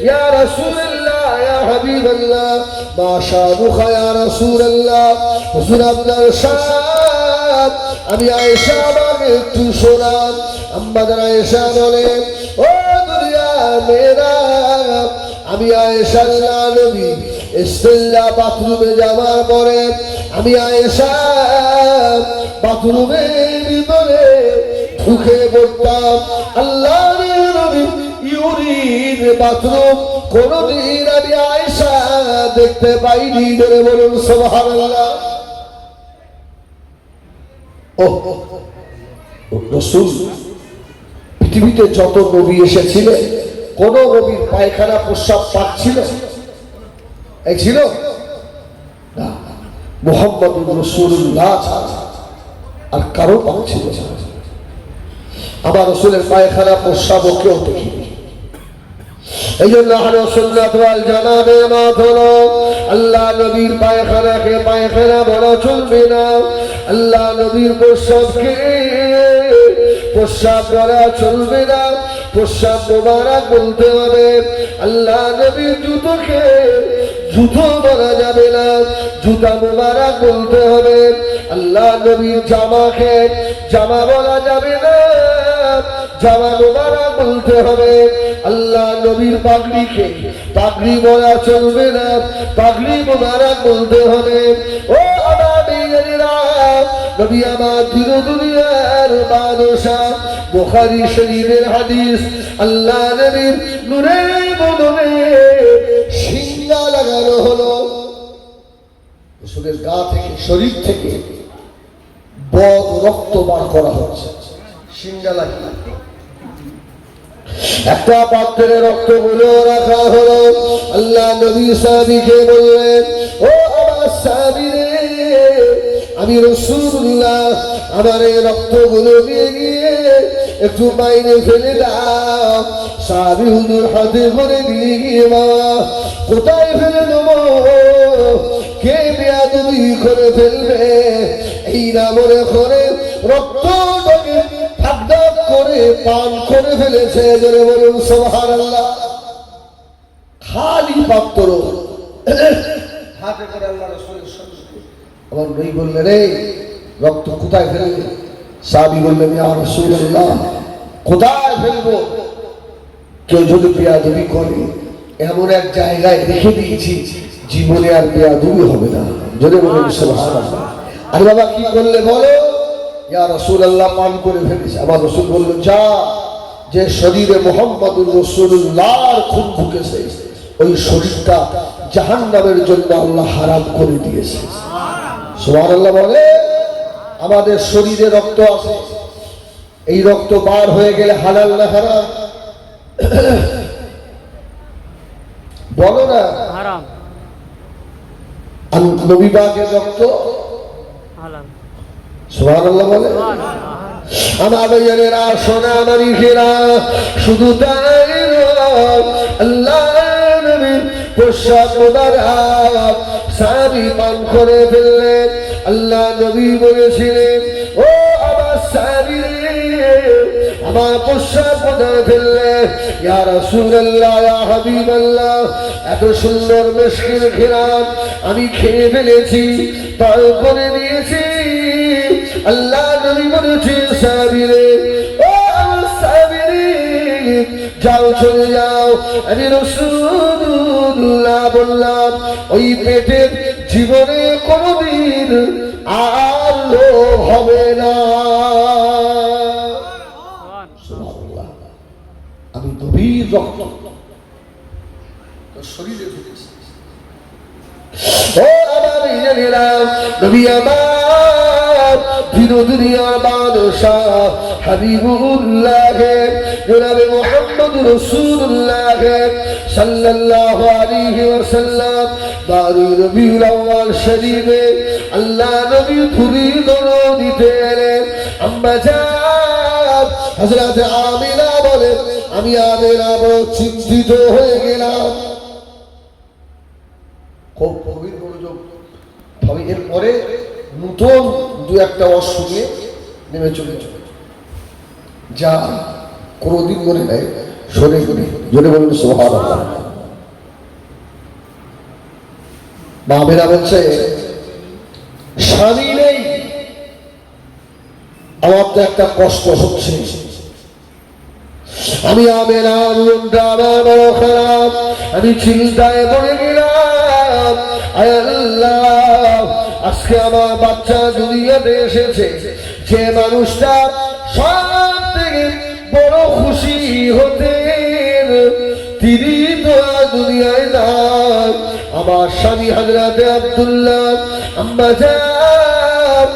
ইয়া রাসূলুল্লাহ ইয়া হাবিবাল্লাহ মা শানুকা ইয়া রাসূলুল্লাহ হুজুর আপনার শান আমি আয়েশা আমাকে একটু শোনান। আম্মা জান আয়েশা বলেন ও দুনিয়া মেরা আমি আয়েশা আল্লাহ নবী ইস্তিল্লা বাথরুমে যাওয়ার পরে আমি আয়েশা বাথরুমের ভিতরে ঢুকে পড়তাম। আল্লাহর নবী ইউরিন বাথরুম কোনদিন আমি আয়েশা দেখতে পাইনি। ধরে বলুন সুবহানাল্লাহ। রাসূল পৃথিবীতে যত নবী এসেছিলেন কোন নবীর পায়খানা প্রস্রাব পাক ছিল? এই ছিল না। মুহাম্মদুর রাসূলুল্লাহ ছাড়া আর কারো পাক ছিল না। আমার রাসূলের পায়খানা প্রস্রাব কেউ দেখিনি। এই জন্য আহলে সুন্নাত ওয়াল জামাতের মত হলো আল্লাহ নবীর পায়খানাকে পায়খানা বলা চলবে না, আল্লাহ নবীর প্রস্রাবকে প্রস্রাব বলা চলবে না, প্রস্রাব মোবারক বলতে হবে। আল্লাহ নবীর জুতোকে জুতো বলা যাবে না, জুতা মোবারক বলতে হবে। আল্লাহ নবীর জামাকে জামা বলা যাবে না, জামা মোবারক বলতে হবে। আল্লাহ নবীর পাগড়িকে পাগড়ি বলা চলবে না, পাগড়ি মোবারক বলতে হবে। ও আমার মেয়েরা, নবী আমার দিন দুনিয়ার বাদশাহ, বুখারী শরীফের হাদিস, আল্লাহ নবীর নূরে বদনে সিংহা লাগানো হলো। রাসূলের গা থেকে শরীর থেকে বদ রক্ত বার করা হচ্ছে, সিংহা লাগিয়ে একটা পাত্রে রক্তগুলো রাখা হলো। আল্লাহ নবী সাহাবীকে বললেন ও আমার সাহাবী রে, আমি রাসূলুল্লাহ আমার এই রক্তগুলো নিয়ে গিয়ে একটু বাইরে ফেলে দাও। সাহাবী হুজুর হাতে করে দিয়ে গিয়ে বাবা কোথায় ফেলে দেবো? কে বেয়াদবি করে ফেলবে? এই না মনে করে রক্তটাকে ধাপ করে পান করে ফেলেছে। জোরে বলুন সুবহানাল্লাহ। খালি পাত্র হাতে করে আল্লাহ রাসূলের সামনে আমার নবী বললেন রে রক্ত কোথায় ফেলবে? সাহাবী বললেন ইয়া রাসূলুল্লাহ কোথায় ফেলবো? কেউ যদি বেয়াদবি করে এমন এক জায়গায় রেখে দিয়েছি জীবনে আর বেয়াদবি হবে না। জোরে বলুন সুবহানাল্লাহ। আরে বাবা কি করলে বলো? ইয়া রাসূলুল্লাহ পান করে ফেলেছে। আমার রাসূল বললেন যা, যে শরীরে মুহাম্মদুর রাসূলুল্লাহর খুন ঢুকেছে ওই শরীরটা জাহান্নামের জন্য আল্লাহ হারাম করে দিয়েছে। সুবহানাল্লাহ বলে। আমাদের শরীরে রক্ত আছে, এই রক্ত বার হয়ে গেলে হালাল না হারাম? বলো না হারাম। নবী পাকের রক্ত হালাল। সুবহানাল্লাহ বলে। আমার ভাইয়েরা সোনা মানিকেরা, শুধু তাই নয়, আল্লাহ নবীর প্রস্রাব মোবারক সাহাবী পান করে ফেললেন। আল্লাহ নবী বলেছিলেন ও আমার সাহাবী আমার প্রস্রাব করে ফেললেন। ইয়া রাসূলুল্লাহ ইয়া হাবিবাল্লাহ এত সুন্দর মিষ্টির ঘ্রাণ আমি খেয়ে ফেলেছি, তারপরে নিয়েছি। আল্লাহ নবী বলেছেন সাহাবী রে ও আমার সাহাবী রে যাও চলে যাও। আমি রাসূলুল্লাহ বললাম ওই পেটের জীবনে কোনদিন আর লোভ হবে না। আমি নবীর রক্ত শরীরে ঢুকেছি। ও আমার ইলাহিরা, নবী আমার দিন দুনিয়ার বাদশাহ হাবিবুল্লাহ জনাবে মুহাম্মদুর রাসূলুল্লাহ সাল্লাল্লাহু আলাইহি ওয়াসাল্লাম বারুই রবিউল আউয়াল শরীফে আল্লাহ নবী ফুরি দরো দিতে এলেন। আম্মা জান হযরত আমিনা বলেন আমি আমিনা বড় চিন্তিত হয়ে গেলাম। খুব গভীর মনোযোগ। তবে এরপরে নতুন দু একটা অসুখে নেমে চলেছে যা কোনোদিন মনে নেয় শোনে জোরে বলুন সুবহানাল্লাহ। বাবেরা বলছে স্বামী নেই, আমার তো একটা কষ্ট হচ্ছে, আমি আমেরা মনটা আমার বড় খারাপ, আমি চিন্তায় পড়ে গেলাম। আয় আল্লাহ, আজকে আমার বাচ্চা দুনিয়াতে এসেছে, যে মানুষটা সব থেকে বড় খুশি হতেন তিনি তো আর দুনিয়ায় নাই। আমার স্বামী হযরতে আব্দুল্লাহ আম্মা জান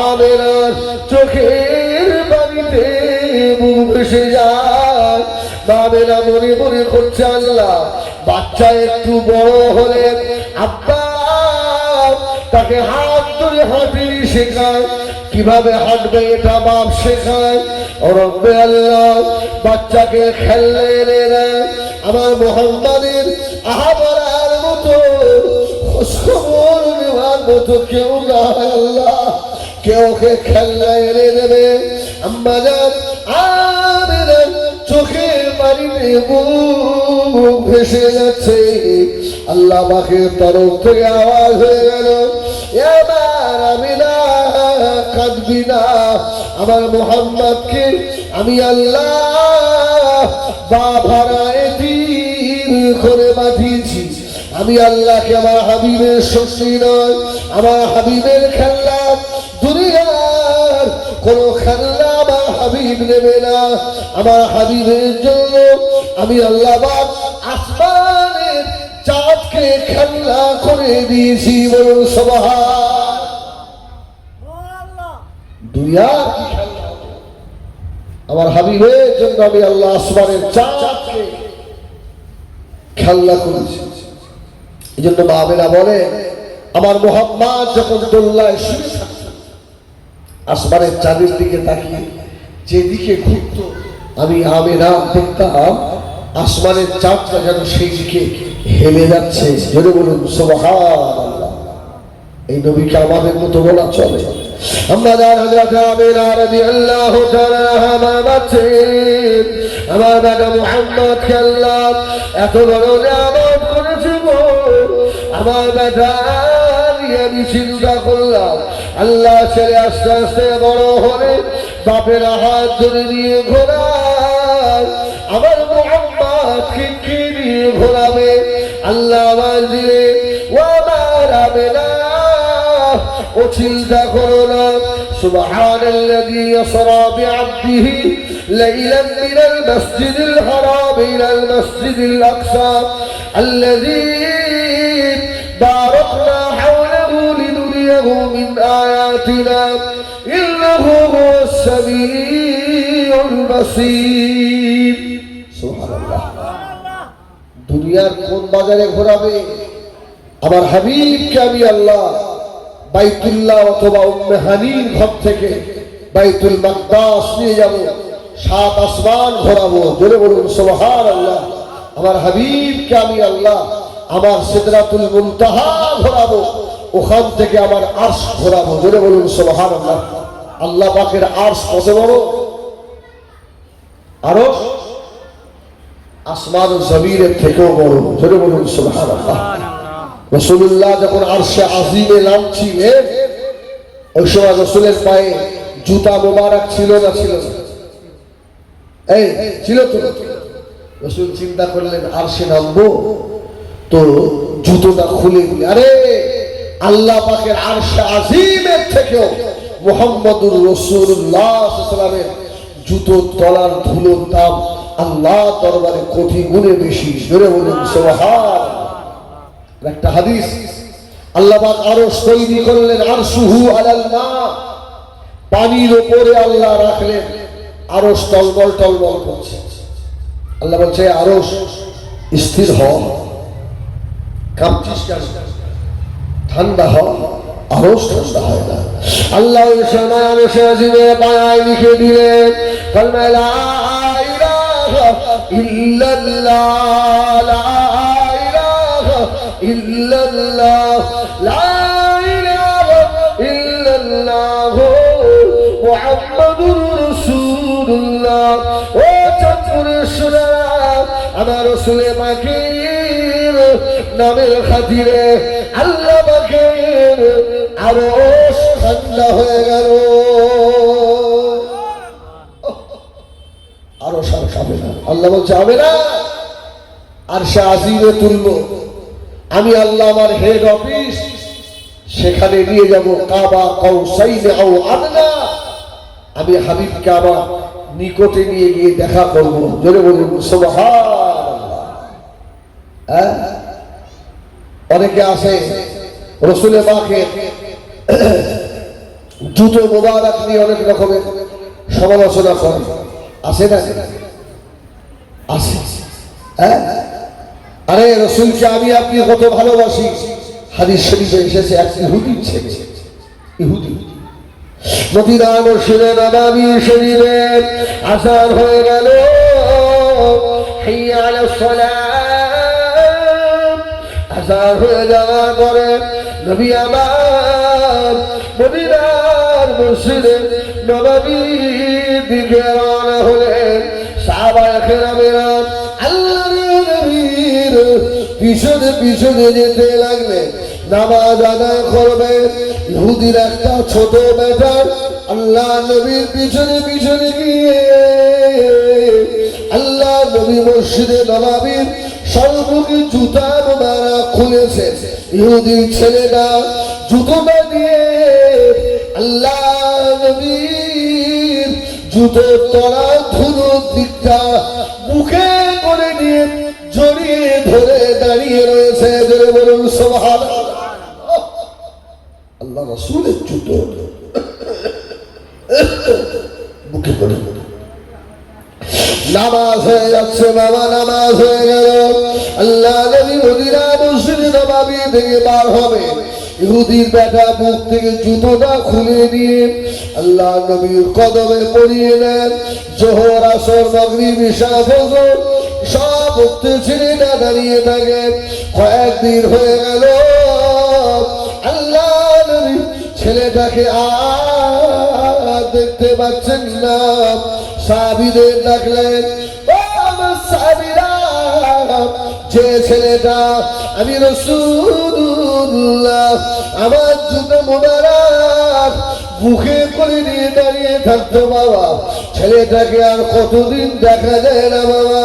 আমেরার চোখের পানিতে মুখ ভেসে যায়। বাবেরা মনে মনে করছে আল্লাহ, বাচ্চা একটু বড় হলে আব্বা তাকে হাত ধরে হাঁটি শেখায়, কিভাবে হাঁটবে এটা বাপ শেখায়। ও রব্বে আল্লাহ, বাচ্চাকে খেললে এনে দেয়। আমার মুহাম্মাদের আহাবরার মতো খোঁজখবর নেওয়ার মতো কেউ নাই আল্লাহ, কেউ কে খেলনা এনে দেবে। আম্মা জান আমেরা চোখে পানিতে মুখ ভেসে যাচ্ছে। আল্লাহ পাকের তরফ থেকে আওয়াজ হয়ে গেল, এবার আমিনা কাঁদবি না, আমার মুহাম্মদকে আমি আল্লাহ বাবারা এতিম করে পাঠিয়েছি। আমি আল্লাহকে আমার হাবিবের শক্তি নয়, আমার হাবিবের খেলনা, দুনিয়ার কোন খেলনা আমার হাবিব নেবে না। আমার হাবিবের জন্য আমি আল্লাহ পাক আসমানের চাঁদকে খেলনা করে দিয়েছি। বলুন সুবহানাল্লাহ। দুনিয়ার কি খেলনা, আমার হাবিবের জন্য আমি আল্লাহ আসমানের চাঁদকে খেলনা করেছি। এই জন্য বাবেরা বলে, আমার মুহাম্মদ যখন দোল্লায় শুয়ে থাকত, আসমানের চাঁদের দিকে তাকিয়ে যেদিকে ঘুরত, আমি আমেরা দেখতাম আসমানের চাঁদটা যেন সেই দিকে হেলে যাচ্ছে। জোরে বলুন সুবহানাল্লাহ। এই নবীকে আমাদের মতো বলা চলে। আমরা হযরত আমেরা রাদিয়াল্লাহু তাআলা আমার বাচ্চেন, আমার বেটা মুহাম্মদকে আল্লাহ এত বড় নিয়ামত করেছে গো। আমার বেটা নিয়ে আমি চিন্তা করলাম, আল্লাহ ছেলে আস্তে আস্তে বড় হলে বাপের হাত ধরে নিয়ে ঘোরায়, আমার মুহাম্মদকে কে নিয়ে ঘোরাবে? আল্লাহ আওয়াজ দিলে, ও আমার আমেরা, ও চিন্তা করো না। সুবহানাল্লাযী ইসরা বিআবদিহি লাইলান মিনাল মাসজিদিল হারাম ইলাল মাসজিদিল আকসা আল্লাযী বারাকনা হাওলাহু লিনুরিয়াহু মিন আয়াতিনা ইন্নাহু হুয়াস সামিউল বাসীর। সুবহানাল্লাহ। দুনিয়ার কোন বাজারে ঘোরাবে? আমার হাবিবকে আমি আল্লাহ বাইতুল্লাহ অথবা উম্মে হানির ঘর থেকে বাইতুল মাকদাস নিয়ে যাব, 7 আসমান ঘোরাবো। জোরে বলুন সুবহানাল্লাহ। আমার হাবিবকে আমি আল্লাহ আমার সিদরাতুল মুনতাহা ঘোরাবো, ওখান থেকে আমার আরশ ঘোরাবো। জোরে বলুন সুবহানাল্লাহ। আল্লাহ পাকের আরশ কত বড়! আরশ আসমান ও জমিনের থেকেও বড়। জোরে বলুন সুবহানাল্লাহ। রাসূলুল্লাহ যখন আরশে আজিমে নামছিলেন, ওই সময় রাসূলের পায়ে জুতা মোবারক ছিল না? ছিল না? এই ছিল তো। রাসূল চিন্তা করলেন আরশে নামবো তো জুতোটা খুলে দিই। আরে আল্লাহ পাকের আরশে আজিমের থেকেও মুহাম্মদুর রাসূলুল্লাহ সাল্লাল্লাহু আলাইহি ওয়াসাল্লামের জুতোর তলার ধুলোর দাম আল্লাহ দরবারে কোটি গুণে বেশি। জোরে বলুন সুবহানাল্লাহ। একটা হাদিস, আল্লাহ পাক আরশ তৈরি করলেন, আরশুহু আলাল মা, পানির উপরে আল্লাহ রাখলেন, আরশ টলমল টলমল করছে। আল্লাহ বলছে, আরশ স্থির হ, কাঁপছিস কেন? ঠান্ডা হ। আরশ ঠান্ডা হয় না। আল্লাহ ওই সময় আরশে আজিমে পায়ায় লিখে দিলেন কালমা লা ইলাহা ইল্লাল্লাহ, লা ইলাহা ইল্লাল্লাহ, লা ইলাহা ইল্লাল্লাহ মুহাম্মাদুর রাসূলুল্লাহ। ও চাঁদপুরের সোনারা, পাকের নামের খাতিরে আল্লাহ পাকের আরো ঠান্ডা হয়ে গেল, আরো সার খাবে না। আল্লাহ বলছে হবে না, আর সে আজিমে তুলবো আমি আল্লাহ, আমার হেড অফিস সেখানে নিয়ে যাব। কাবা কাউসাইনে আও আদনা, আমি হাবিবকে আমার নিকটে নিয়ে গিয়ে দেখা করবো। জোরে বলুন সুবহানাল্লাহ। অনেকে আসে রসুলের পাকের জুতো মোবারক নিয়ে অনেক রকমের সমালোচনা করে, আসে না? আসে। আরে রসুলকে আমি আপনি কত ভালোবাসি, হাদিস শরীফে এসেছে এক ইহুদির ছেলে, ইহুদি মদিনা মসজিদে নববী শরীফে আযান হয়ে গেল, হাইয়া আলাস সালাত, আযান হয়ে যাওয়ার পরে নবী আমার মদিনার মসজিদে নববীর দিকে রওনা হলেন। সাহাবায়ে কেরামেরা আল্লাহর নবীর পিছনে পিছনে যেতে লাগলেন, নামাজ আদায় করবে। ইহুদির একটা ছোট বেটা আল্লাহ নবীর পিছনে পিছনে গিয়ে আল্লাহ নবী মসজিদে নববীর সর্বমুখী জুতা মোবারক খুলেছে। ইহুদির ছেলেটা জুতোটা দিয়ে আল্লাহ নবীর জুতোর তলা ধুলোর দিকটা মুখে করে নিয়ে জড়িয়ে ধরে দাঁড়িয়ে রয়েছে। জোরে বলুন সুবহানাল্লাহ। আল্লাহ রাসূলের জুতো মুখে করে নামাজ হয়ে যাচ্ছে, বাবা নামাজ হয়ে গেল। আল্লাহ নবী মদিনা মসজিদে নববী থেকে বার হবে, ইহুদির বেটা মুখ থেকে জুতোটা খুলে দিয়ে আল্লাহ নবীর কদমে পড়িয়ে নেন। জোহর আসর মাগরিব ইশা ফজর সব উঠতে ছেলেটা দাঁড়িয়ে থাকে। কয়েকদিন হয়ে গেল, আল্লাহ নবী ছেলেটাকে আর দেখতে পাচ্ছেন না। সাহাবীদের ডাকলেন, ও আমার সাহাবীরা, যে ছেলেটা আমি রাসূলুল্লাহ আমার জুতো মোবারক মুখে করে নিয়ে দাঁড়িয়ে থাকতো, বাবা ছেলেটাকে আর কতদিন দেখা যায় না বাবা।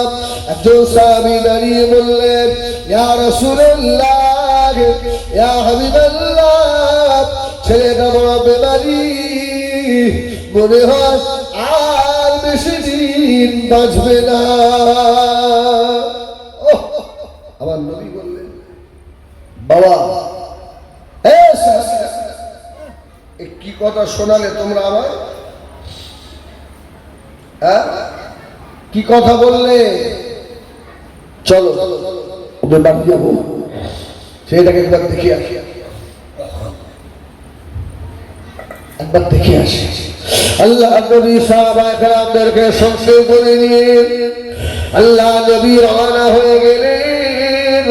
একজন সাহাবী দাঁড়িয়ে বললেন, ইয়া রাসূলুল্লাহ, ইয়া হাবিবাল্লাহ, ছেলেটা বড় বেমারি, মনে হয় আর বেশি দিন বাঁচবে না। আমার নবী বললেন, বাবা কি কথা শোনালে তোমরা আমায়? কি কথা বললে? চলো বাড়ি যাবো, সেটাকে একবার দেখে আসি, একবার দেখে আসি। আল্লাহ নবী সাহাবায়ে কেরামদেরকে সঙ্গে করে নিয়ে আল্লাহ নবী রওনা হয়ে গেলেন।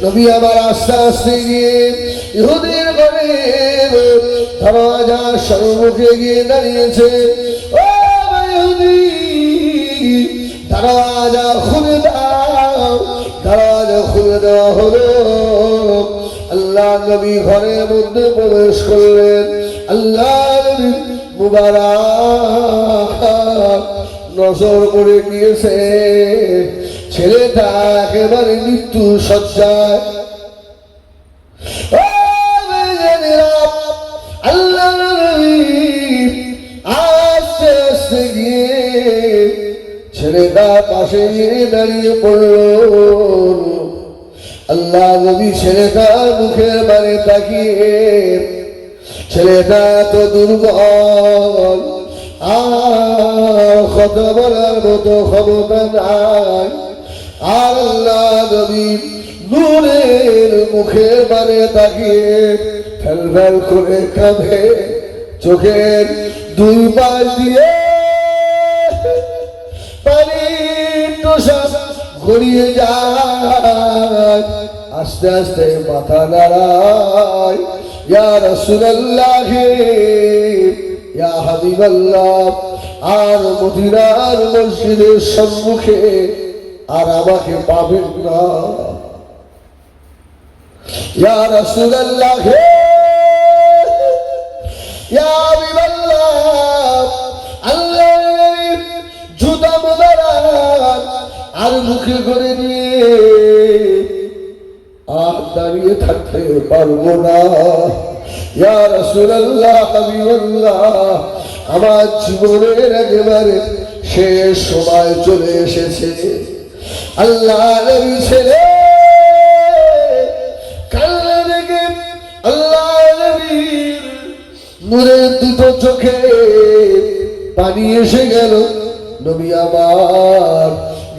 নবী আবার আস্তে আস্তে গিয়ে ইহুদির ঘরের দরজার সম্মুখে গিয়ে দাঁড়িয়েছে। ও ইহুদি, দরজা খুলে দাও। দরজা খুলে দেওয়া হলো। আল্লাহ নবী ঘরের মধ্যে প্রবেশ করলেন। আল্লাহ নবী মুবারক নজর করে গিয়েছে ছেলেটা একেবারে মৃত্যু শয্যায়। আল্লাহ নবী আস্তে আস্তে গিয়ে ছেলেটা পাশে গিয়ে দাঁড়িয়ে পড়ল। আল্লাহ নবী ছেলেটার মুখের বারে তাকিয়ে, ছেলেটা তো দুর্বল, আর কথা বলার মতো ক্ষমতা নাই। আর আল্লাহ নবী নূরের মুখের বারে তাকিয়ে ফেল ফেল করে কাঁদে, চোখের দুই পাশ দিয়ে পানির টোসা গড়িয়ে যায়। আস্তে আস্তে মাথা নাড়ায়, ইয়া রাসূলুল্লাহ, ইয়া হাবিবাল্লাহ। আর মদিনার মসজিদের সম্মুখে আর আমাকে পাবেন না। ইয়া রাসূলুল্লাহ হে ইয়া হাবিবাল্লাহ, আল্লাহর জুতা মোবারক আর মুখে করে নিয়ে আর দাঁড়িয়ে থাকতে পারবো না। ইয়া রাসূলুল্লাহ হাবিবাল্লাহ, আমার জীবনের একেবারে শেষ সময় চলে এসেছে। আল্লাহ নবী ছেলে কান্না দেখে আল্লাহ নবীর নূরের দুটো চোখে পানি এসে গেল। নবী আমার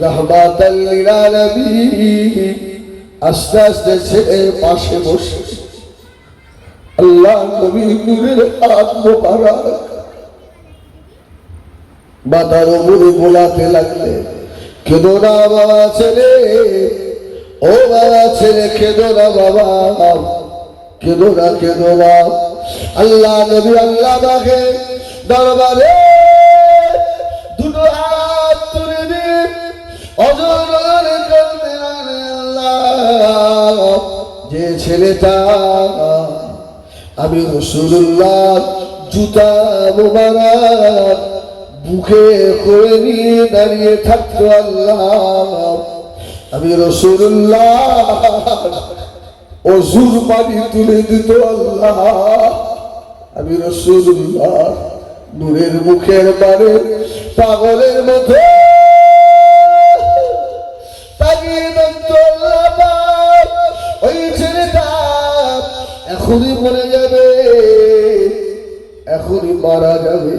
রাহমাতাল লিল আলামিন আস্তে আস্তে ছেলে পাশে বসে আল্লাহ নবী নূরের হাত মোবারক মাথার উপরে বোলাতে লাগলেন। কেঁদো না বাবা ছেলে, ও বাবা ছেলে কেঁদো না বাবা, কেঁদো না কেঁদো না। আল্লাহ নবী আল্লাহ পাকে দরবারে দুটো হাত তুলে দিয়ে অজরে কাঁদতে লাগলেন। আল্লাহ, যে ছেলেটা আমি রাসূলুল্লাহ জুতা মোবারক বুকে করে নিয়ে দাঁড়িয়ে থাকতো, আল্লাহ আমি রাসূলুল্লাহ ওযুর পানি তুলে দিত, আল্লাহ আমি রাসূলুল্লাহ নূরের মুখের পানে পাগলের মতো তাকিয়ে থাকতো। আল্লাহ, ওই ছেলেটা এখনই মরে যাবে, এখনই মারা যাবে।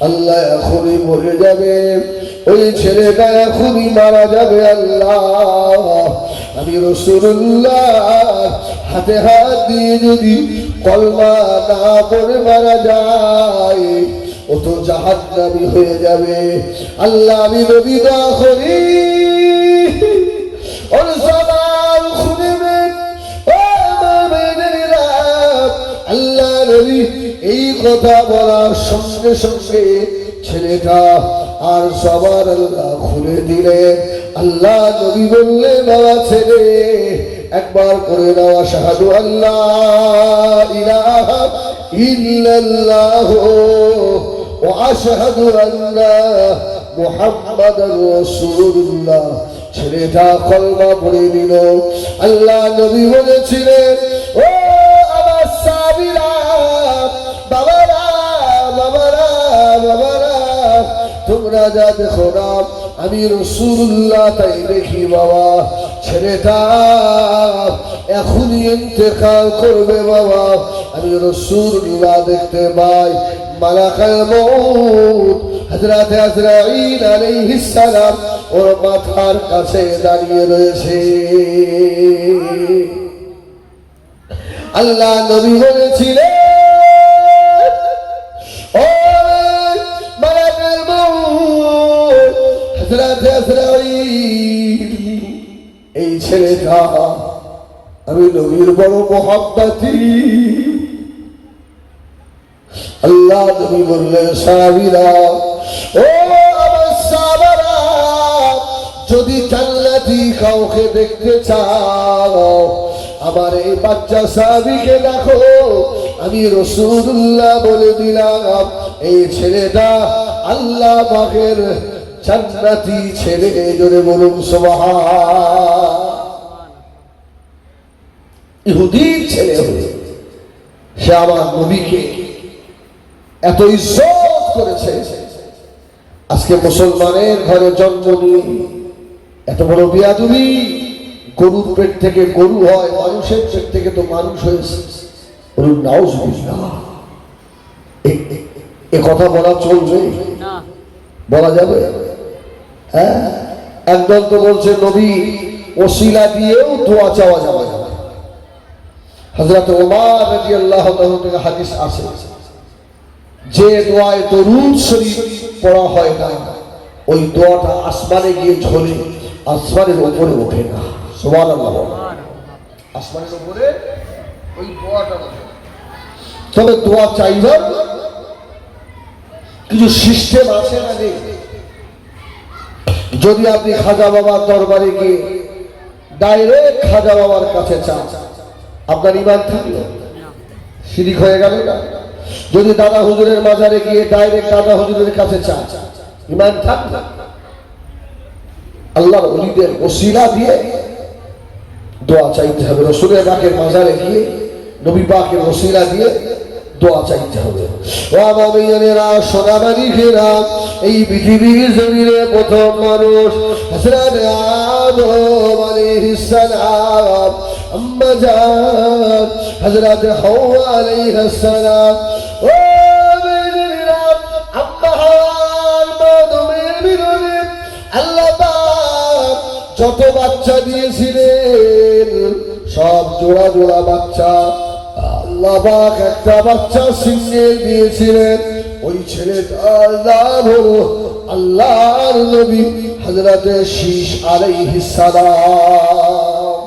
আল্লাহ এখনই মরে যাবে, ওই ছেলেটা এখনই মারা যাবে। আল্লাহ আমি রাসূলুল্লাহ হাতে হাত দিয়ে যদি কলমা না পড়ে মারা যায় ও তো জাহান্নামী হয়ে যাবে। আল্লাহ আমি নবী দোয়া করি ওর সবার খুনে আল্লাহ নবী এই কথা বলার সঙ্গে সঙ্গে ছেলেটা আর সবার আল্লাহ খুলে দিলে। আল্লাহ নবী বললেন, বাবা ছেলে একবার করে দাও আশহাদু আল্লাহ ইলাহা ইল্লাল্লাহ ওয়া আশহাদু আন্না মুহাম্মাদার রাসূলুল্লাহ। ছেলেটা কলমা পড়ে দিল। আল্লাহ নবী বলেছিলেন, ও আমার সাহাবীরা, বাবারা বাবারা বাবারা, তোমরা যা দেখো না আমি রাসূলুল্লাহ তাই দেখি। বাবা ছেলেটা এখনই ইন্তেকাল করবে, বাবা আমি রাসূলুল্লাহ দেখতে পাই। মালাকুল মউত হযরত আজরাইল আলাইহিস সালাম ওর মাথার কাছে দাঁড়িয়ে রয়েছে। আল্লাহ নবী বলেছিলেন, ও মালাকুল মউত হযরত আজরাইল, এই ছেলেটা আমি নবীর বড় মুহাব্বতি। আল্লাহ নবী বললেন, সাহাবীরা, ও আমার সাহাবারা, যদি জান্নাতি কাউকে দেখতে চাও আমার এই বাচ্চা সাহাবীকে দেখো। আমি রাসূলুল্লাহ বলে দিলাম এই ছেলেটা আল্লাহ পাকের জান্নাতি ছেলে। জোরে বলুন সুবহান। ইহুদির ছেলে হয়ে সে আমার নবীকে এত ইজ্জত করেছে। আজকে মুসলমানের ঘরে জন্ম নিয়ে এত বড় বিয়াদবি। গরুর পেট থেকে গরু হয়, মানুষের পেট থেকে তো মানুষ হয়েছে। বলুন নাউজুবিল্লাহ। এ কথা বলা চলবে? বলা যাবে? হ্যাঁ, একদল তো বলছে নবী ওসিলা দিয়েও দোয়া চাওয়া যাবে না। হযরত ওমর রাদিয়াল্লাহু তাআলা থেকে হাদিস আছে, যে দোয়ায় দরুদ শরীফ পড়া হয় না ওই দোয়াটা আসমানে গিয়ে ঝোলে, আসমানের উপরে ওঠে না। সুবহানাল্লাহ। আসমানের উপরে ওই দোয়াটা ওঠে। তবে দোয়া চাইবার কিছু সিস্টেম আছে না নেই? যদি আপনি খাজা বাবার দরবারে গিয়ে ডাইরেক্ট খাজা বাবার কাছে চান, আপনার ঈমান থাকলো? শিরিক হয়ে গেল না? যদি দাদা হুজুরের মাজারে গিয়ে ডাইরেক্ট দাদা হুজুরের কাছে চান, ঈমান থাকলো? আল্লাহর ওলিদের ওসিলা দিয়ে দোয়া চাইতে হবে। রাসূলের পাকের মাজারে গিয়ে নবী পাকের ওসিলা দিয়ে দোয়া চাইতে হবে। ও আমার ভাইয়েরা, সোনামানিকেরা, এই পৃথিবীর জমিনে প্রথম মানুষ হযরত আদম আলাইহিস সালাম, আম্মা জান হযরত হাওয়া আলাইহিস সালাম। ও ভাইয়েরা, আম্মা হাওয়ার মাধ্যমের ভিতরে আল্লাহ পাক যত বাচ্চা দিয়েছিলেন সব জোড়া জোড়া বাচ্চা। আল্লাহ পাক একটা বাচ্চা সিঙ্গেল দিয়েছিলেন, ওই ছেলেটার নাম হলো আল্লাহর নবী হযরত শীশ আলাইহিস সালাম।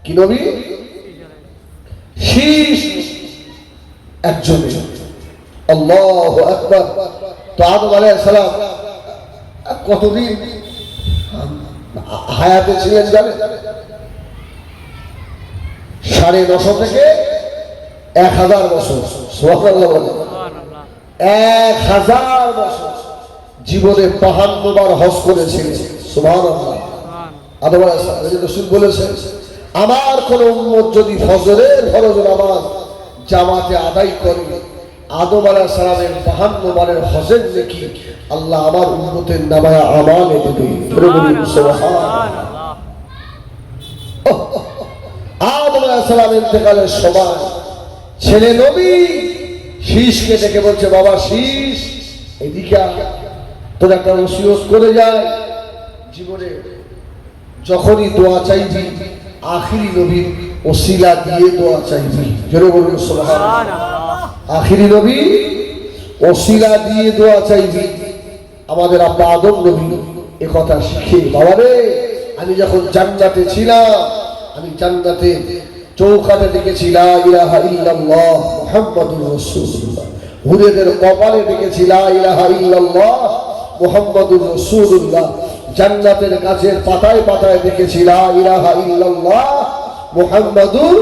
কি নবী? শীশ একজন। আল্লাহু আকবার। তো আদম আলাইহিস সালাম কতদিন হায়াতে ছিলেন জানেন? 950 থেকে 1000 বছর। সুবহানাল্লাহ বলেন। 1000 বছর জীবনে 52 বার হজ করেছিলেন। সুবহানাল্লাহ। আদম আলাইহিস সালাম রাসূল বলেছেন, আমার কোন উম্মত যদি ফজরের ফরজ নামাজ জামাতে আদায় করে, আদম আলাইহিস সালামের 52 বারের হজের নেকি আল্লাহ আমার উম্মতের নামায় আমালে দেবে। সুবহানাল্লাহ। আদম আলাইহিস সালাম ইন্তেকালের সময় ছেলে নবী শীশকে ডেকে বলছে, বাবা শীশ, এদিকে তোর একটা ওসিয়ত করে যায়, জীবনে যখনই দোয়া চাইবি আখিরি নবীর ওসিলা দিয়ে দোয়া চাইবি। জোরে বলুন সুবহানাল্লাহ। আখিরি নবী ওসিলা দিয়ে দোয়া চাইবি। আমাদের আব্বা আদম নবী এ কথা শিখে, বাবা রে, আমি যখন জান্নাতে ছিলাম, আমি জান্নাতে চৌকাতে দেখেছি লা ইলাহা ইল্লাল্লাহ মুহাম্মাদুর রাসূলুল্লাহ, হুরেদের কপালে দেখেছি লা ইলাহা ইল্লাল্লাহ মুহাম্মাদুর রাসূলুল্লাহ, জান্নাতের গাছের পাতায় পাতায় দেখেছি লা ইলাহা ইল্লাল্লাহ মুহাম্মাদুর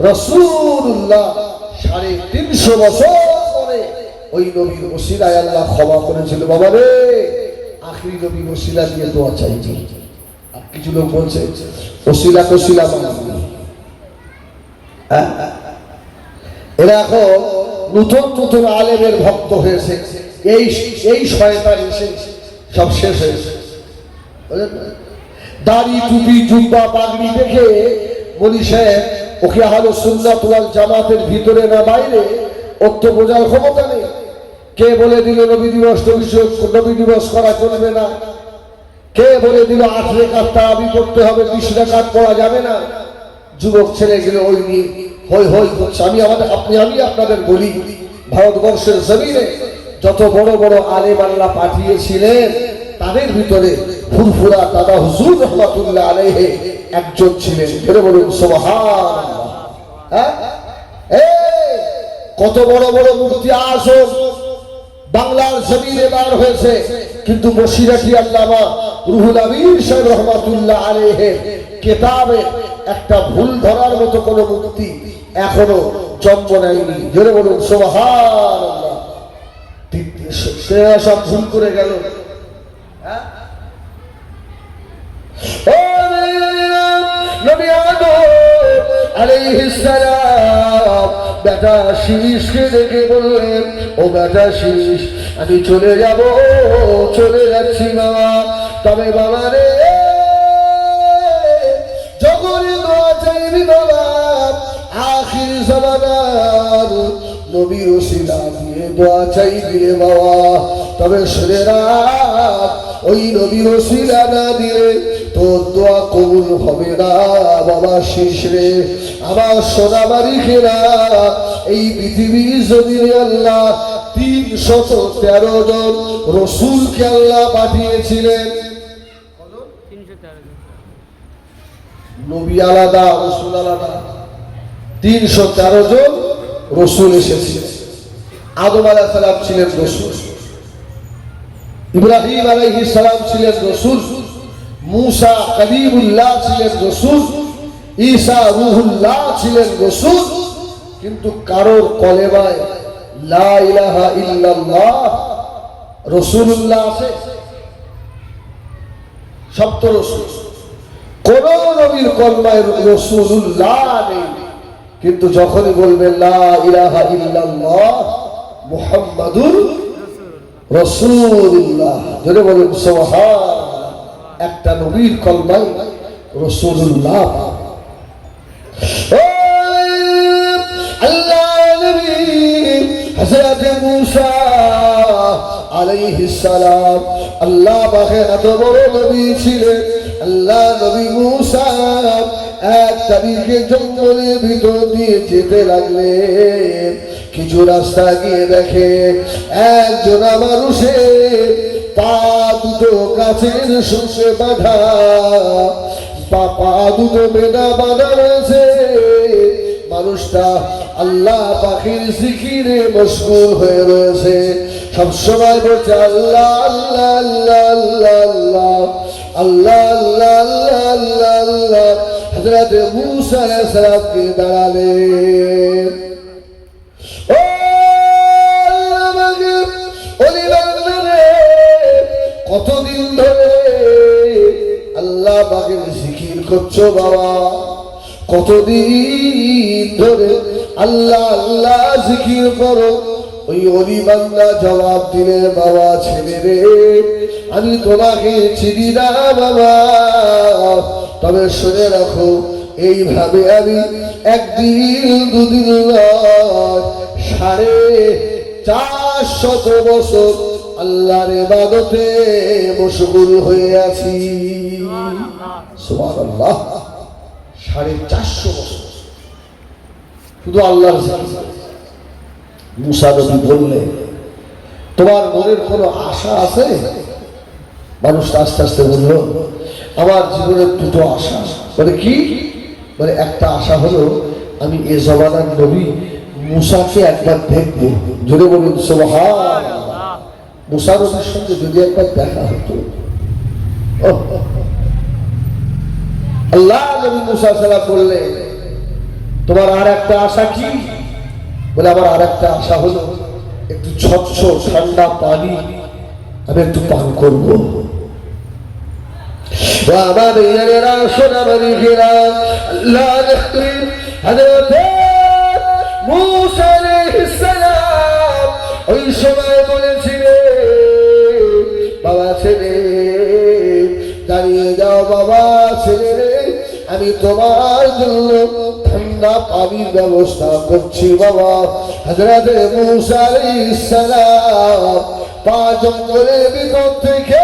রাসূলুল্লাহ। 350 বছর পরে ওই নবীর ওসিলায় আল্লাহ ক্ষমা করেছিল। বাবা রে, আখিরি নবীর ওসিলা দিয়ে দোয়া চাইছি। আর কিছু লোক বলছে ওসিলা তোসিলা মানে এরা এখন নতুন নতুন আলেমের ভক্ত হয়েছে। এই শয়তান এসে সব শেষ হয়েছে। দাড়ি টুপি জুব্বা পাগড়ি দেখে বলি সাহেব, ওকে আহলে সুন্নাত ওয়াল জামাতের ভিতরে না বাইরে ওর তো বোঝার ক্ষমতা নেই। কে বলে দিল নবী দিবস করা চলবে না? কে বলে দিল 8 রাকাত তারাবি পড়তে হবে, 20 রাকাত পড়া যাবে না? যুবক ছেলেগুলো ওই নিয়ে হই হই করছে। আমি আপনাদের বলি, ভারতবর্ষের জমিনে যত বড় বড় আলেম আল্লাহ পাঠিয়েছিলেন তাদের ভিতরে ফুরফুরা দাদা হুজুর রহমাতুল্লাহ আলাইহি একজন ছিলেন। বলে বলুন সুবহানাল্লাহ। হ্যাঁ, কত বড় বড় মুফতি আজম বাংলার জমিনে বার হয়েছে, কিন্তু বসিরাটি আল্লামা রুহুল আমিন সাহেব রহমাতুল্লাহ আলাইহি কিতাবে একটা ভুল ধরার মতো কোন মুক্তি এখনো জন্ম নেয়নি। জোরে বলুন সুবহানাল্লাহ। সব ভুল করে গেল। নবী আদম আলাইহিস সালাম বেটা শীশকে দেখে বললেন, ও বেটা শীশ, আমি চলে যাচ্ছি বাবা, তবে বাবা রে, যখন দোয়া চাইবি বাবা আখির জামানার নবীর ওসিলা দিয়ে দোয়া চাইবি রে বাবা, তবে শুনে রাখ, ওই নবীর ওসিলা না দিলে তোর দোয়া কবুল হবে না বাবা শীশ রে। আমার সোনামানিকেরা, এই পৃথিবীর জমিনে আল্লাহ 313 জন রসুলকে আল্লাহ পাঠিয়েছিলেন। নবী আলাদা, রসুল আলাদা। 313 জন রসুল এসেছিলেন। আদম আলাইহিস সালাম ছিলেন রসুল, ইব্রাহিম আলাইহিস সালাম ছিলেন রাসূল, মূসা কালিমুল্লাহ ছিলেন রাসূল, ঈসা রূহুল্লাহ ছিলেন রাসূল, কিন্তু কারোর কলেমায় লা ইলাহা ইল্লাল্লাহ রাসূলুল্লাহ আছে? সব তো রাসূল, কোন নবীর কলমায় রাসূলুল্লাহ নেই। কিন্তু যখনই বলবেন লা ইলাহা ইল্লাল্লাহ মুহাম্মাদুর রাসূলুল্লাহ, ধরে বলেন সুবহানাল্লাহ, একটা নবীর কলমায় রাসূলুল্লাহ। আল্লাহ নবী হযরত মূসা আলাইহিস সালাম, আল্লাহ পাকের এত বড় নবী ছিলেন। আল্লাহ নবী মূসা এক তারিখে জঙ্গলের ভিতর দিয়ে যেতে লাগলেন। কিছু রাস্তা গিয়ে দেখে একজন মানুষের পা দুটো গাছের শস্যে বাঁধা, পা দুটো বেদা বাঁধা রয়েছে। মানুষটা আল্লাহ পাখির জিকিরে মশগুল হয়ে রয়েছে, সবসময় বলছে আল্লাহ আল্লাহ আল্লাহ আল্লাহ আল্লাহ আল্লাহ আল্লাহ আল্লাহ আল্লাহ। হযরত মূসা আলাইহিস সালামকে দাঁড়ালেন, ও কতদিন ধরে আল্লাহ পাকের জিকির করছো বাবা? কতদিন ধরে আল্লাহ আল্লাহ জিকির করো? ওই অলি বান্দা জবাব দিলে, বাবা ছেলে রে, আমি তোমাকে চিনি না বাবা, তবে শুনে রাখো, এইভাবে আমি একদিন দুদিন নয় 450 বছর আল্লাহর ইবাদতে মশগুল হয়ে আছি। সুবহানাল্লাহ, 450 বছর শুধু আল্লাহর জিকির। মূসা নবী বললেন, তোমার মনের কোনো আশা আছে? মানুষটা আস্তে আস্তে বলল, আমার জীবনের দুটো আশা। বলে কি? বলে একটা আশা হলো আমি এ জমানার নবী মূসাকে একবার দেখবো। জোরে বলুন সুবহানাল্লাহ। মূসা নবীর সঙ্গে যদি একবার দেখা হতো। আল্লাহ নবী মূসা সালাম বললেন, তোমার আর একটা আশা কি? বলে আমার আর একটা আশা হলো একটু স্বচ্ছ ঠান্ডা পানি আমি একটু পান করবো। আমার ইয়ারেরা সোনামারি ঘেরা আল্লাহ নবী হযরত মূসা আলাইহিস সালাম ওই সময় বলেছিলেন, বাবা ছেলে দাঁড়িয়ে যাও, বাবা ছেলে রে, আমি তোমার জন্য ঠান্ডা পানির ব্যবস্থা করছি বাবা। হযরত মূসা আলাইহিস সালাম পা জঙ্গলের ভিতর থেকে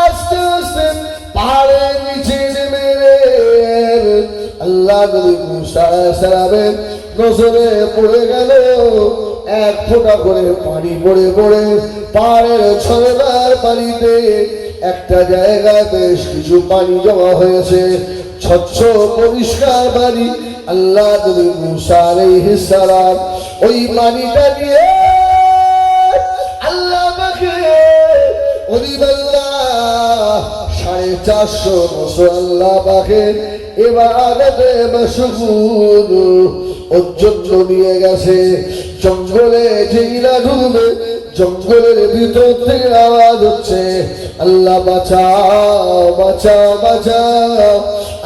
আস্তে আস্তে পাহাড়ের নিচে নেমে এলেন। আল্লাহ নবী মূসা আলাইহিস সালামের নজরে পড়ে গেল এক ফোঁটা করে পানি পড়ে পড়ে পাহাড়ের ঝরনার পানিতে একটা জায়গায় বেশ কিছু পানি জমা হয়েছে, স্বচ্ছ পরিষ্কার পানি। আল্লাহ নবী মূসা আলাইহিস সালাম ওই পানিটা নিয়ে আল্লাহ পাকে ওলি বান্দা 450 বছর আল্লাহ পাকে ইবাদতে মশগুল ওর জন্য নিয়ে গেছে। জঙ্গলে যেই না ঢুকবে, জঙ্গলের ভিতর থেকে আওয়াজ হচ্ছে, আল্লাহ বাঁচাও বাঁচাও বাঁচাও,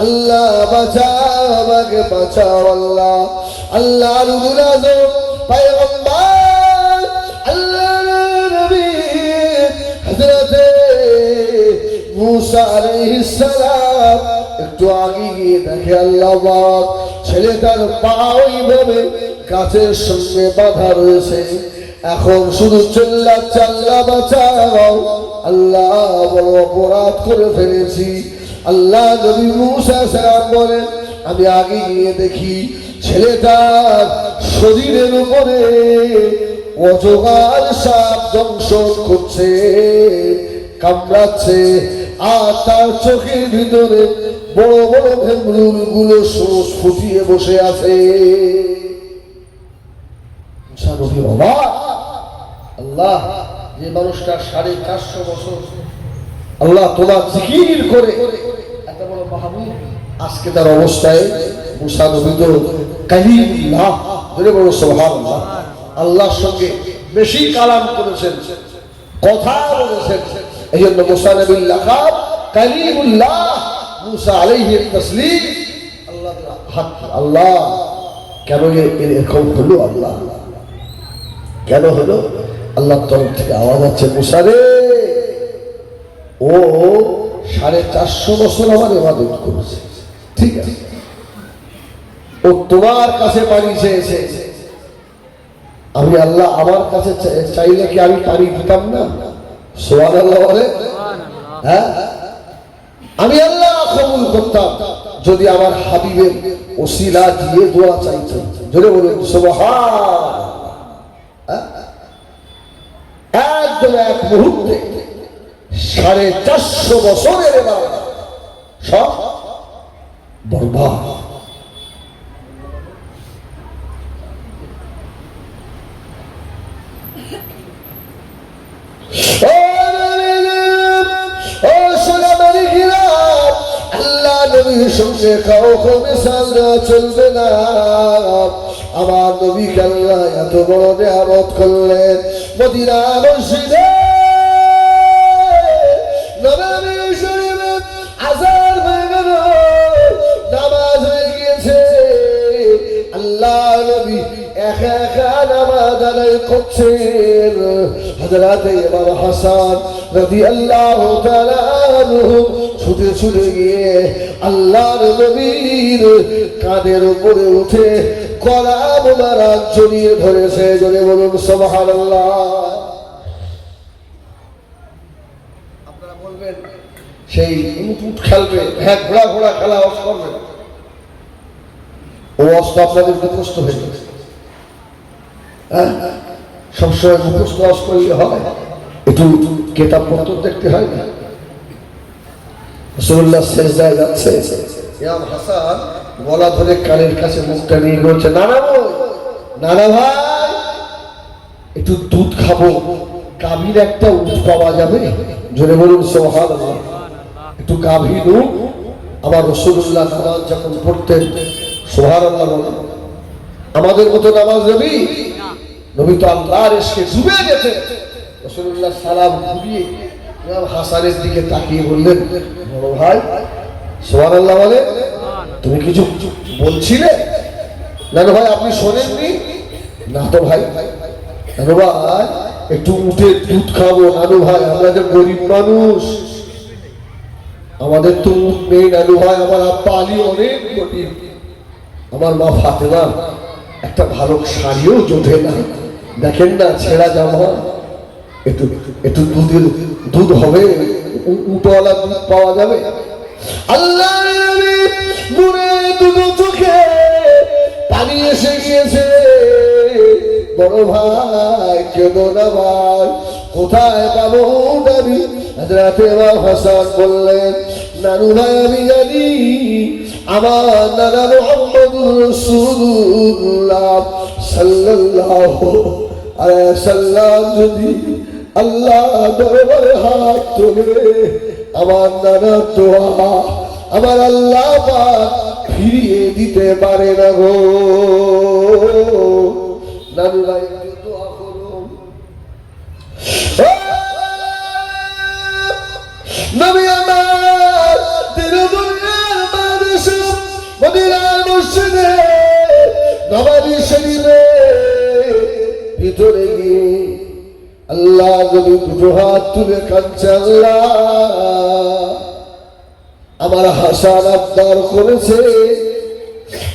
আল্লাহ বাঁচাও, আমাকে বাঁচাও আল্লাহ। আল্লাহ রুহুল আযম পয়গম্বর আল্লাহর নবী হযরত মূসা আলাইহিস সালাম একটু আগে গিয়ে দেখে আল্লাহ পাক ছেলেটার পা ওইভাবে গাছের সঙ্গে বাঁধা রয়েছে। এখন শুধু চিল্লাচ্ছে আল্লাহ বাঁচাও, আল্লাহ বড় অপরাধ করে ফেলেছি। আল্লাহ নবী মূসা সালাম বলেন, আমি আগে গিয়ে দেখি ছেলেটার শরীরের উপরে অজগর সাপ দংশন করছে, কামড়াচ্ছে, আর তার চোখের ভিতরে বড় বড় ভেমরুল গুলো শোষ ফুটিয়ে বসে আছে। আল্লাহ যে মানুষটা 450 বছর আল্লাহ তোমার জিকির করে এত বড় মাহবুব, আজকে তার অবস্থায় মুসা নবী তো কালিমুল্লাহ, বলে বড় সুবহানাল্লাহ, আল্লাহর সঙ্গে বেশি কালাম করেছেন, কথা বলেছেন। এই জন্য মুসা নবীর লাকাব কালিমুল্লাহ, মুসা আলাইহিস তাসলিম। আল্লাহ কেন এরকম হলো? আল্লাহ কেন হলো? আল্লাহর তরফ থেকে আওয়াজ আছে, মুসা রে, ও 450 বছর আমার ইবাদত করেছে, ঠিক আছে, ও তোমার কাছে পানি চেয়েছে, আমি আল্লাহ আমার কাছে চাইলে কি আমি পানি দিতাম না? সুবহানাল্লাহ বলে, হ্যাঁ, আমি আল্লাহ কবুল করতাম যদি আমার হাবিবের ওসিলা দিয়ে দোয়া চাইতেন। জোরে বলুন সুবহানাল্লাহ। একদম এক মুহূর্তে 450 বছরের ইবাদত সব বরবাদ। আল্লাহ নবীর সঙ্গে কাউকে মিশাল দেওয়া চলবে না। আমার নবীকে আল্লাহ এত বড় নিয়ামত করলেন, মদিনা মসজিদে নববী শরীফে আযান হয়ে গেল, নামাজ হয়ে গিয়েছে। আল্লাহ নবী একা একা নামাজ আদায় করছেন। হযরত ইমাম হাসান রাদিয়াল্লাহু তাআলা আনহু ছুটে ছুটে গিয়ে আল্লাহর নবীর কাঁধের উপরে উঠে গলা মোবারক জড়িয়ে ধরেছে। জোরে বলুন সুবহানাল্লাহ। আপনারা বলবেন সেই উট খেলবে, হ্যাঁ, ঘোড়া ঘোড়া খেলা ওয়াজ করবে, ও অস্ত্র আপনাদের মুখস্থ হয়ে গেছে। হ্যাঁ, সবসময় মুখস্থ ওয়াজ করলে হয়? একটু কিতাব পত্র দেখতে হয় না? রাসূলুল্লাহ সেজদায় যাচ্ছে, ইমাম হাসান গলা ধরে কানের কাছে মুখটা নিয়ে বলছে, নানা ভাই একটু দুধ খাবো, গাভীর একটা উট পাওয়া যাবে? জোরে বলুন সুবহানাল্লাহ। একটু গাভীর উট। আমার রাসূলুল্লাহ নামাজ যখন পড়তেন, সুবহানাল্লাহ বলেন, আমাদের মতো নামাজ নবী তো আল্লাহর ইশকে ডুবে গেছেন। রাসূলুল্লাহ সালাম ঘুরিয়ে ইমাম হাসানের দিকে তাকিয়ে বললেন, বড় ভাই, সুবহানাল্লাহ বলে, তুমি কিছু বলছিলে? নানু ভাই আপনি শোনেননি? না তো ভাই। নানু ভাই একটু উঠে দুধ খাবো। নানু ভাই আমরা যে গরিব মানুষ, আমাদের তো উঠ নেই। নানু ভাই আমার আব্বা আলী অনেক গরিব, আমার মা ফাতেমা একটা ভালো শাড়িও জোটে না, দেখেন না ছেঁড়া জামা, একটু একটু দুধ হবে, উটওয়ালা দুধ পাওয়া যাবে? আল্লাহ মুরে দুটো চোখে পানি এসে গিয়েছে। বড় ভাই কেঁদো না ভাই, কোথায় পাবো নবী? হযরত ইমাম হাসান বললেন, নানু ভাই আমি জানি আমার নানা মুহাম্মদুর রাসূলুল্লাহ সাল্লাল্লাহু আলাইহি ওয়াসাল্লাম যদি আল্লাহ দরবারে হাত তোলে, আমার নানার দোয়া আমার আল্লাহ পাক ফিরিয়ে দিতে পারে না গো। নানু ভাই দোয়া করুন। নবী আমার দিন দুনিয়ার মানুষ মদিনার মসজিদে নববী শরীফে ভিতরে গিয়ে আল্লাহ নবী দুটো হাত তুলে কাঁদছে, আল্লাহ আমার হাসান আবদার করেছে,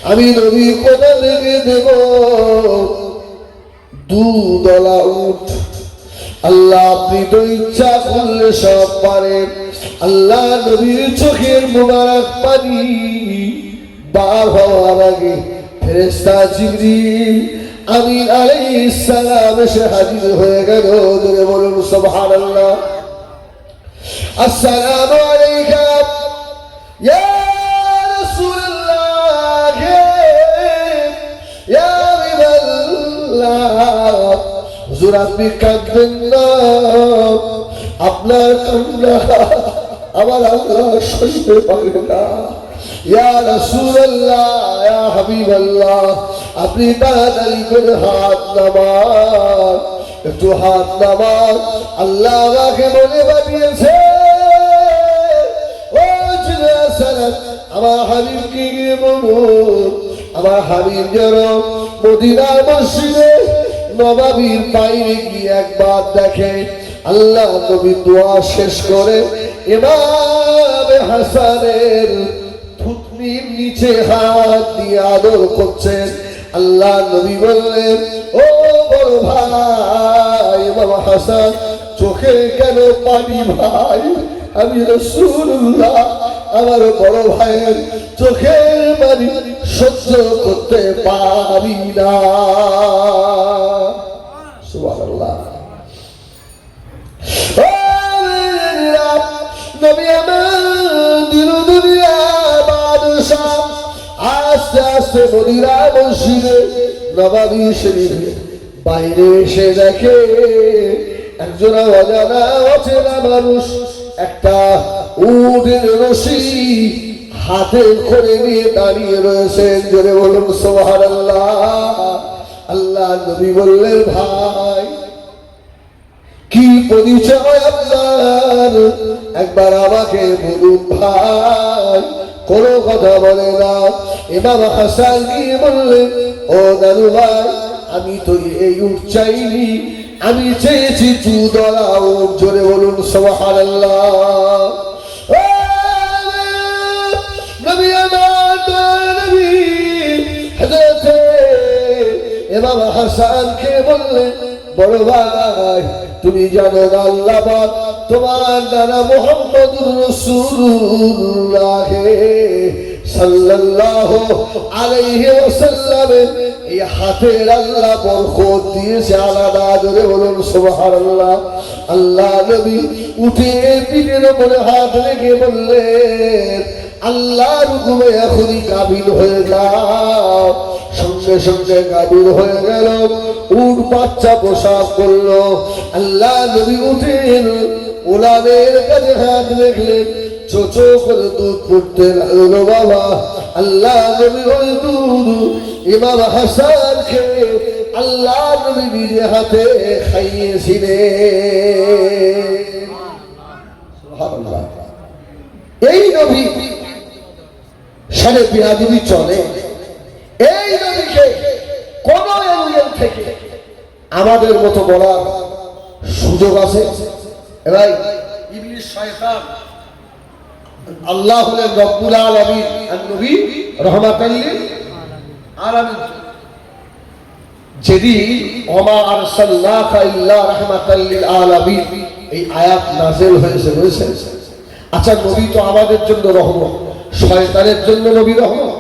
আমি নবী কোথা থেকে দেব দুধওয়ালা উট? আল্লাহ আপনি তো ইচ্ছা করলে সব পারেন। আল্লাহ নবীর চোখের মোবারক পানি বার হওয়ার আগে ফেরেশতা জিবরিল আমিন আলাইহিস সালাম এসে হাজির হয়ে গেল। জোরে বলুন সুবহানাল্লাহ। আসসালামু আলাইকা ইয়া রাসূলুল্লাহ ইয়া হাবিবাল্লাহ। হুজুর হুজুর আপনি কাঁদবেন না, আপনার কান্না আমার আল্লাহ সইতে পারে না। ইয়া রাসূলুল্লাহ, ইয়া হাবিবাল্লাহ, আপনি তাড়াতাড়ি করে হাত নামান, একটু হাত নামান। আল্লাহ আমাকে মনে বানিয়েছে, ও জিনাসালাত আমার হাবিবকে গিয়ে বলুন, আমার হাবিব যেন মদিনার মসজিদে নববীর বাইরে গিয়ে একবার দেখে। আল্লাহ নবী দোয়া শেষ করে ইমাম হাসানের থুতনির নিচে হাত দিয়ে আদর করছেন। আল্লাহ নবী বললেন, ও বড় ভাই ইমাম হাসান, চোখে কেন পানি ভাই? আমি রাসূলুল্লাহ আমার বড় ভাইয়ের চোখের পানি সহ্য করতে পারি না। সুবহানাল্লাহ। নবী আমার দিল দুনিয়া বাদশাহ আস্তে আস্তে মদিনা মসজিদে নববী শরীফের বাইরে এসে দেখে একজন অজানা অচেনা মানুষ একটা উটের রশি হাতে করে নিয়ে দাঁড়িয়ে রয়েছেন। জোরে বলুন সুবহানাল্লাহ। আল্লাহ নবী বললেন, ভাই কি পরিচয় আপনার? একবার আমাকে বলুন ভাই। কোনো কথা বলে না। ইমাম হাসান গিয়ে বললেন, ও দাদু ভাই, আমি তো এই উট চাইনি, আমি চেয়েছি দুধওয়ালা উট। জোরে বলুন সুবহানাল্লাহ। নবী আমার নবী হযরত ইমাম হাসানকে বললেন, বড় ভাই তুমি জানো না আল্লাহ পাক তোমার নানা মুহাম্মদুর রাসূলুল্লাহ সাল্লাল্লাহু আলাইহি ওয়াসাল্লামের এই হাতের আল্লাহ বরকত দিয়েছে আলাদা। জোরে বলুন সুবহানাল্লাহ। আল্লাহ নবী উঠে পিঠের উপরে হাত রেখে বললেন, আল্লাহর হুকুমে এখনই কাবিল হয়ে যাও। সঙ্গে সঙ্গে কাবিল হয়ে গেল, উট বাচ্চা প্রসাব করলো। আল্লাহ নবী উঠেন, উলানের কাছে হাত রেখলেন, চোচো করে দুধ পড়তে লাগলো। বাবা আল্লাহ নবী ওই দুধ ইমাম হাসানকে আল্লাহ নবী নিজে হাতে খাইয়েছিলেন। সুবহানাল্লাহ। এই নবী সাড়ে বিয়াদবি চলে। এই নবীকে কোন অ্যাঙ্গেল থেকে আমাদের মতো বলার সুযোগ আছে? এবার ইবলিস শয়তান, আল্লাহ হলেন রব্বুল আলামিন, আর নবী রাহমাতাল লিল আলামিন। যেদিন ওমা আরসালনাকা ইল্লা রাহমাতাল লিল আলামিন এই আয়াত নাযিল হয়েছে, বুঝছেন? আচ্ছা, নবী তো আমাদের জন্য রহমত, শয়তানের জন্য নবী রহমত?